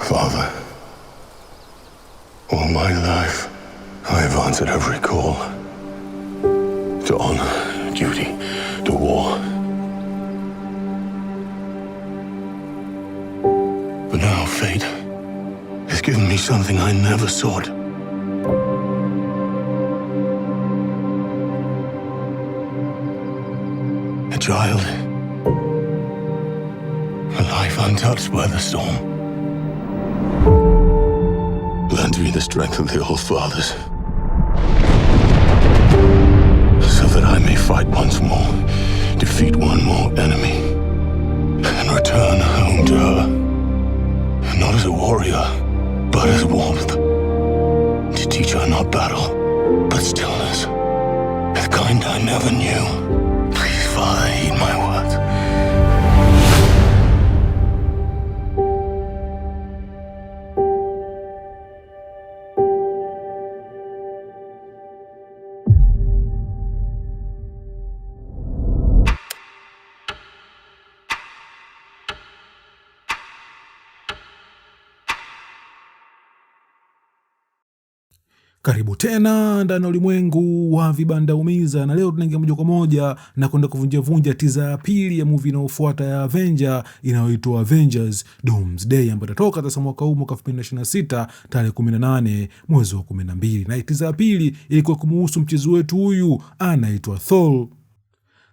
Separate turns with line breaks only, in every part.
Father, all my life, I have answered every call. To honor, duty, to war. But now fate has given me something I never sought. A child. A life untouched by the storm. Lend me the strength of the old fathers, so that I may fight once more, defeat one more enemy, and return home to her, not as a warrior, but as warmth, to teach her not battle, but stillness, the kind I never knew. Please, Father, heed my words.
Karibu tena ndani ya ulimwengu wa vibanda umiza, na leo tunaingia moja kwa moja na kwenda kuvunja teaser ya pili ya movie inayofuata ya Avenger inayoitwa Avengers Doomsday, ambayo itatoka sasa mwaka huu, mwaka 2026 tarehe 18 mwezi wa 12. Na teaser ya pili ilikuwa kumuhusu mchezo wetu huyu anaitwa Thor.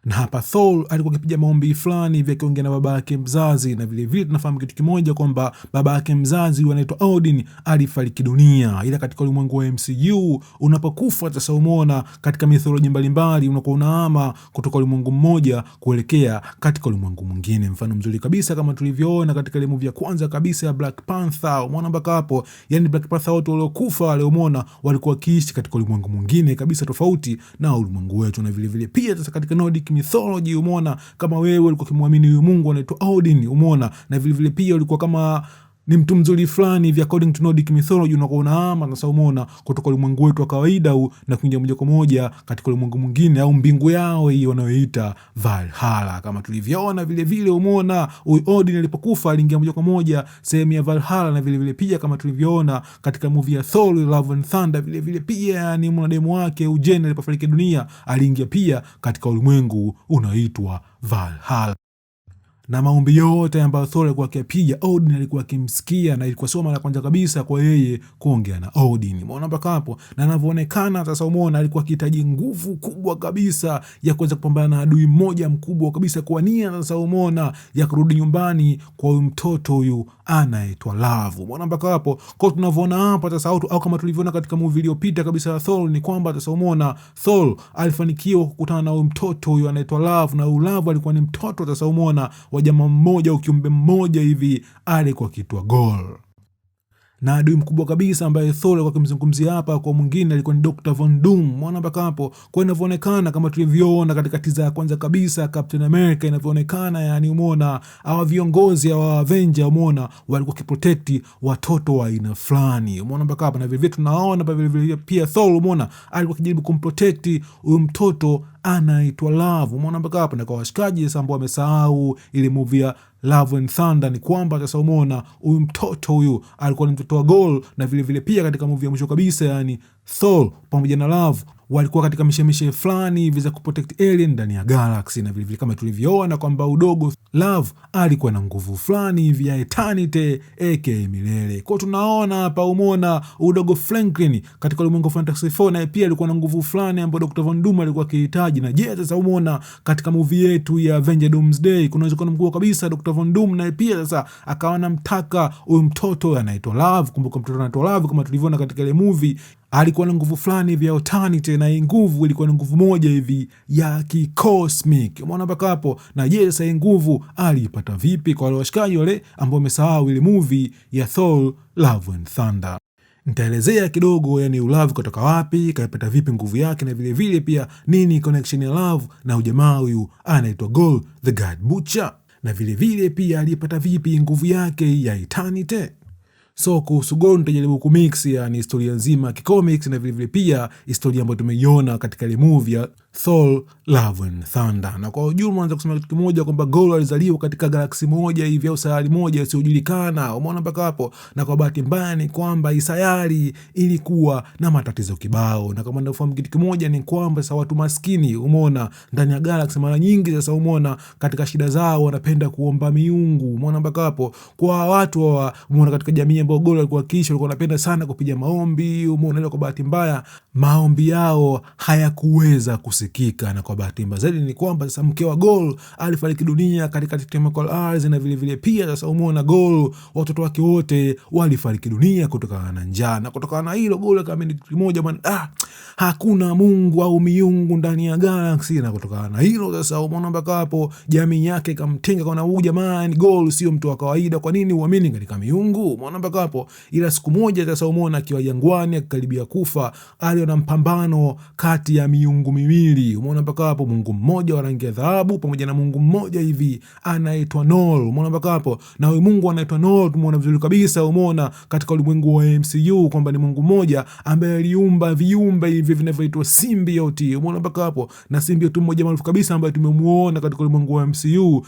Na hapa Thor alikuwa akipiga maombi fulani hivi akiongea na baba yake mzazi, na vile vile tunafahamu kitu kimoja kwamba baba yake mzazi anaitwa Odin alifariki dunia. Ila katika ulimwengu wa MCU unapokufa sasa, umeona katika mythology mbalimbali unakuwa unahama kutoka ulimwengu mmoja kuelekea katika ulimwengu mwingine. Mfano mzuri kabisa kama tulivyoona katika ile movie ya kwanza kabisa ya Black Panther, umeona mpaka hapo, yani Black Panther wote waliokufa wale, umeona walikuwa kiishi katika ulimwengu mwingine kabisa tofauti na ulimwengu wetu. Na vile vile pia sasa katika Nordic mythology, umeona kama wewe ulikuwa kimwamini huyu Mungu anaitwa Odin, umeona, na vile vile pia ulikuwa kama ni mtu mzuri fulani hivi according to Nordic mythology, unakuwa unaama na sasa, umeona kutoka ulimwengu wetu wa kawaida na kuingia moja kwa moja katika ulimwengu mwingine au mbingu yao hii wanayoita Valhalla. Kama tulivyoona vile vile, umeona huyu Odin alipokufa aliingia moja kwa moja sehemu ya Valhalla, na vile vile pia kama tulivyoona katika movie ya Thor Love and Thunder, vile vile pia ni mwanadamu wake Jen alipofariki dunia aliingia pia katika ulimwengu unaoitwa Valhalla. Na maombi yote ambayo Thor alikuwa akipiga, Odin alikuwa akimsikia, na ilikuwa sio mara kwanza kabisa kwa yeye kuongea na Odin. Umeona mpaka hapo, na anavyoonekana sasa, umeona alikuwa akihitaji nguvu kubwa kabisa ya kuweza kupambana na adui mmoja mkubwa kabisa, kwa nia sasa, umeona ya kurudi nyumbani kwa huyu mtoto huyu anaitwa Love. Umeona mpaka hapo, kwa tunavyoona hapa sasa, au kama tulivyoona katika movie iliyopita kabisa ya Thor, ni kwamba sasa, umeona Thor alifanikiwa kukutana na huyu mtoto huyu anaitwa Love, na huyu Love alikuwa ni mtoto sasa, umeona wa jamaa mmoja au kiumbe mmoja hivi alikuwa kitwa Gorr. Na adui mkubwa kabisa ambaye Thor alikuwa akimzungumzia hapa kwa mwingine alikuwa ni Dr. Von Doom. Umeona mpaka hapo, kwa inavyoonekana kama tulivyoona katika teaser ya kwanza kabisa Captain America inavyoonekana, yani umeona hawa viongozi wa Avenger, umeona walikuwa kiprotect watoto wa aina fulani. Umeona mpaka hapa, na vile vile tunaona vile vile pia Thor, umeona alikuwa akijaribu kumprotect huyu mtoto anaitwa Love. Umeona mpaka hapa, na kwa washikaji sasa ambao wamesahau ile movie ya Love and Thunder, ni kwamba sasa, umeona huyu mtoto huyu alikuwa ni mtoto wa Gorr, na vile vile pia katika movie ya mwisho kabisa, yani Thor pamoja na Love walikuwa katika mishemishe fulani hivi za kuprotect alien ndani ya galaxy, na vile vile kama tulivyoona kwamba udogo Love alikuwa na nguvu fulani hivi ya eternity aka milele. Kwa tunaona hapa, umeona udogo Franklin katika ulimwengu wa Fantastic Four na pia alikuwa na nguvu fulani ambayo Dr. Von Doom alikuwa akihitaji. Na je, sasa umeona katika movie yetu ya Avengers Doomsday kunaweza kuwa mkubwa kabisa Dr. Von Doom, na pia sasa akawa anamtaka huyu mtoto anaitwa Love. Kumbuka mtoto anaitwa Love kama tulivyoona katika ile movie alikuwa na nguvu fulani vya eternity, na hii nguvu ilikuwa na nguvu moja hivi ya kicosmic. Umeona mpaka hapo, na je sasa hii nguvu aliipata vipi? Kwa wale washikaji wale ambao wamesahau ile movie ya Thor Love and Thunder, nitaelezea kidogo, yani Love kutoka wapi, kaipata vipi nguvu yake, na vile vile pia nini connection ya Love na ujamaa huyu anaitwa Gorr the God Butcher, na vile vile pia alipata vipi nguvu yake ya eternity. So kuhusu Gorr nitajaribu kumix yani historia nzima ya comics, na vile vile pia historia ambayo tumeiona katika ile movie ya Thor Love and Thunder. Na kwa ujumla unaweza kusema kitu kimoja kwamba Gol alizaliwa katika galaksi moja hivi au sayari moja isiyojulikana. Umeona mpaka hapo? Na kwa bahati mbaya ni kwamba hii sayari ilikuwa na matatizo kibao. Na kama unafahamu kitu kimoja ni kwamba sasa watu maskini, umeona, ndani ya galaksi mara nyingi sasa, umeona, katika shida zao wanapenda kuomba miungu. Umeona mpaka hapo? Kwa watu wa, umeona, katika jamii ambayo Gol alikuwa kisha walikuwa wanapenda sana kupiga maombi. Umeona, kwa bahati mbaya maombi yao hayakuweza kusikika, na kwa bahati mbaya zaidi ni kwamba sasa mke wa Gol alifariki dunia katika tetemeko la ardhi, na vile vile pia sasa, umeona, Gol watoto wake wote walifariki dunia kutokana na njaa. Na kutokana na hilo Gol akaamini kitu kimoja bwana, hakuna Mungu au miungu ndani ya galaksi. Na kutokana na hilo sasa, umeona mpaka hapo jamii yake ikamtenga kwa huyu jamani, Gol sio mtu wa kawaida, kwa nini uamini katika miungu? Umeona mpaka hapo. Ila siku moja sasa, umeona, akiwa jangwani akikaribia kufa, aliona mpambano kati ya miungu miwili. Umeona mpaka hapo, Mungu mmoja wa rangi ya dhahabu pamoja na Mungu mmoja hivi anaitwa Nol. Umeona mpaka hapo. Na huyu Mungu anaitwa Nol tumeona vizuri kabisa, umeona, katika ulimwengu wa MCU kwamba ni Mungu mmoja ambaye aliumba viumbe hivi vinavyoitwa symbiote. Umeona mpaka hapo. Na symbiote mmoja maarufu kabisa ambaye tumemuona katika ulimwengu wa MCU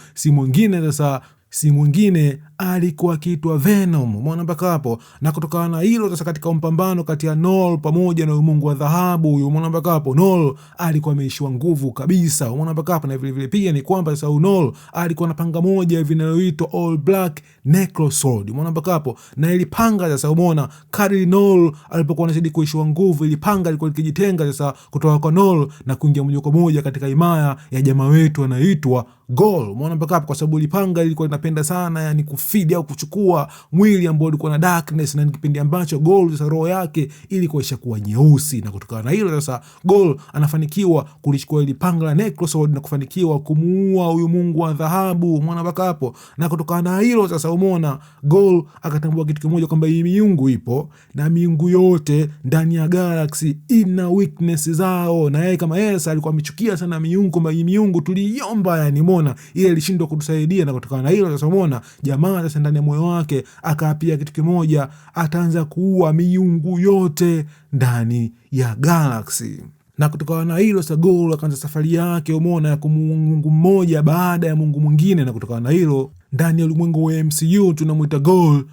si mwingine alikuwa akiitwa Venom. Umeona mpaka hapo. Na kutokana na hilo sasa, katika mpambano kati ya Nol pamoja na Mungu wa dhahabu huyu, umeona mpaka hapo, Nol alikuwa ameishiwa nguvu kabisa. Umeona mpaka hapo. Na vile vile pia ni kwamba sasa Nol alikuwa na panga moja hivi linaloitwa All Black Necro Sword. Umeona mpaka hapo. Na ili panga sasa, umeona, kadri Nol alipokuwa anazidi kuishiwa nguvu, ili panga lilikuwa likijitenga sasa kutoka kwa Nol na kuingia moja kwa moja katika himaya ya jamaa wetu anaitwa Gol. Umeona mpaka hapo, kwa sababu lipanga ilikuwa linapenda sana yani kufidi au kuchukua mwili ambao ulikuwa na darkness, na kipindi ambacho Gol sasa roho yake ilikuwa ishakuwa nyeusi. Na kutokana na hilo sasa, Gol anafanikiwa kulichukua ile panga la Necro Sword na kufanikiwa kumuua huyu Mungu wa dhahabu. Umeona mpaka hapo. Na kutokana na hilo sasa, umeona, Gol akatambua kitu kimoja kwamba hii miungu ipo, na miungu yote ndani ya galaxy ina weakness zao, na yeye kama yeye alikuwa amechukia sana miungu, kwamba hii miungu tuliomba yani, umeona, ile ilishindwa kutusaidia. Na kutokana na hilo sasa, umeona, jamaa sasa ndani ya moyo wake akaapia kitu kimoja, ataanza kuua miungu yote ndani ya galaxy. Na kutokana na hilo sasa, Gol akaanza safari yake, umeona, ya Mungu mmoja baada ya Mungu mwingine. Na kutokana na hilo, ndani ya ulimwengu wa MCU tunamuita Gol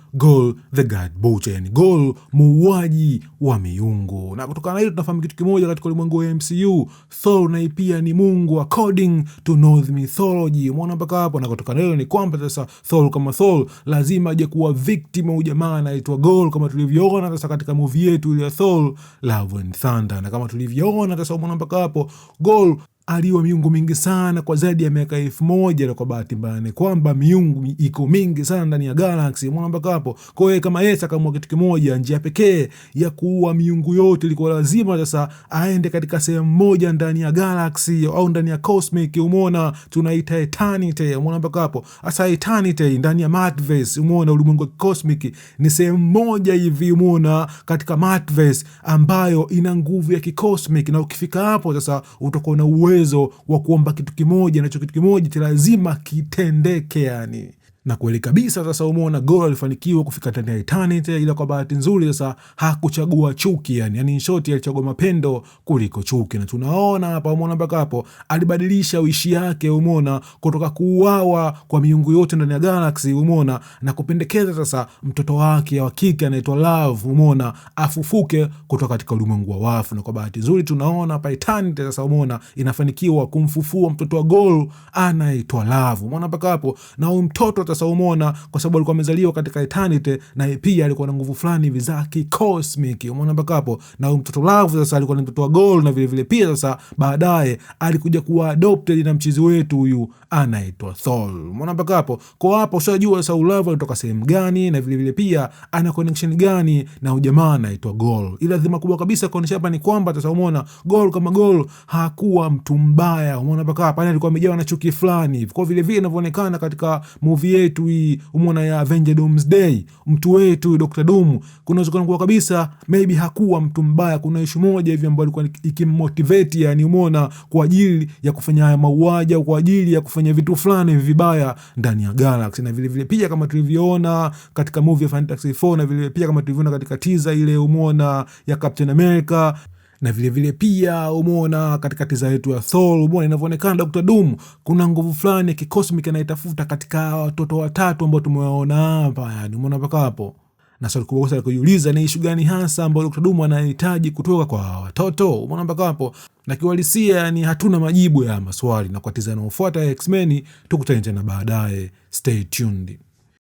the God Butcher, yani Gol muuaji wa miungu. Na kutokana na hilo tunafahamu kitu kimoja katika ulimwengu wa MCU, Thor naye pia ni mungu according to Norse mythology. Umeona mpaka hapo. Na kutokana na hilo ni kwamba sasa Thor kama Thor lazima aje kuwa victim au jamaa anaitwa Gol, kama tulivyoona sasa katika movie yetu ile ya Thor Love and Thunder. Na kama tulivyoona sasa, umeona mpaka hapo, Gol aliwa miungu mingi sana kwa zaidi ya miaka 1000, na kwa bahati mbaya ni kwamba miungu iko mingi sana ndani ya galaxy. Umeona mpaka hapo. Kwa hiyo kama yeye akaamua kitu kimoja, njia pekee ya kuua miungu yote ilikuwa lazima sasa aende katika sehemu moja ndani ya galaxy au ndani ya cosmic, umeona, tunaita eternity. Umeona mpaka hapo. Asa eternity ndani ya multiverse, umeona, ulimwengu wa cosmic ni sehemu moja hivi, umeona, katika multiverse ambayo ina nguvu ya kicosmic, na ukifika hapo sasa utakuwa na uwezo wa kuomba kitu kimoja, nacho kitu kimoja lazima kitendeke yani. Na kweli kabisa sasa, umeona, Gol alifanikiwa kufika ndani ya eternity, ila kwa bahati nzuri sasa hakuchagua chuki yani in short alichagua mapendo kuliko chuki. Na tunaona hapa, umeona mpaka hapo, alibadilisha uishi yake, umeona, kutoka kuuawa kwa miungu yote ndani ya galaxy, umeona, na kupendekeza sasa mtoto wake wa kike anaitwa Love, umeona, afufuke kutoka katika ulimwengu wa wafu. Na kwa bahati nzuri tunaona hapa eternity sasa, umeona, inafanikiwa kumfufua mtoto wa Gol anaitwa Love. Umeona mpaka hapo. Na huyu mtoto sasa, umeona, kwa sababu alikuwa amezaliwa katika eternity, na pia alikuwa na nguvu fulani hivi za cosmic. Umeona mpaka hapo. Na huyu mtoto Love sasa alikuwa ni mtoto wa Gol, na vile vile pia sasa baadaye alikuja kuwa adopted na mchizi wetu huyu anaitwa Thor. Umeona mpaka hapo. Kwa hapo ushajua sasa Love alitoka sehemu gani, na vile vile pia ana connection gani na ujamaa anaitwa Gol. Ila dhima kubwa kabisa kuonyesha hapa ni kwamba sasa, umeona, Gol kama Gol hakuwa mtu mbaya. Umeona mpaka hapa, alikuwa amejawa na chuki fulani hivi. Kwa vile vile inavyoonekana katika movie yetu hii, umeona, ya Avengers Doomsday, mtu wetu Dr. Doom, kuna uwezekano kwa kabisa maybe hakuwa mtu mbaya. Kuna issue moja hivi ambayo ilikuwa ikimmotivate yani, umeona, kwa ajili ya kufanya mauaji au kwa ajili ya kufanya vitu fulani vibaya ndani ya galaxy. Na vile vile pia kama tulivyoona katika movie ya Fantastic Four, na vile vile pia kama tulivyoona katika teaser ile, umeona, ya Captain America, Na vilevile pia umeona katika tiza yetu ya Thor, umeona inavyoonekana Dr. Doom kuna nguvu fulani ya kikosmiki anaitafuta katika watoto watatu ambao tumewaona hapa, yani umeona mpaka hapo. Na swali kubwa sana kujiuliza ni issue gani hasa ambayo Dr. Doom anahitaji kutoka kwa watoto, umeona mpaka hapo. Na kiuhalisia yani hatuna majibu ya maswali, na kwa tiza inayofuata ya X-Men tukutane tena baadaye. Stay tuned.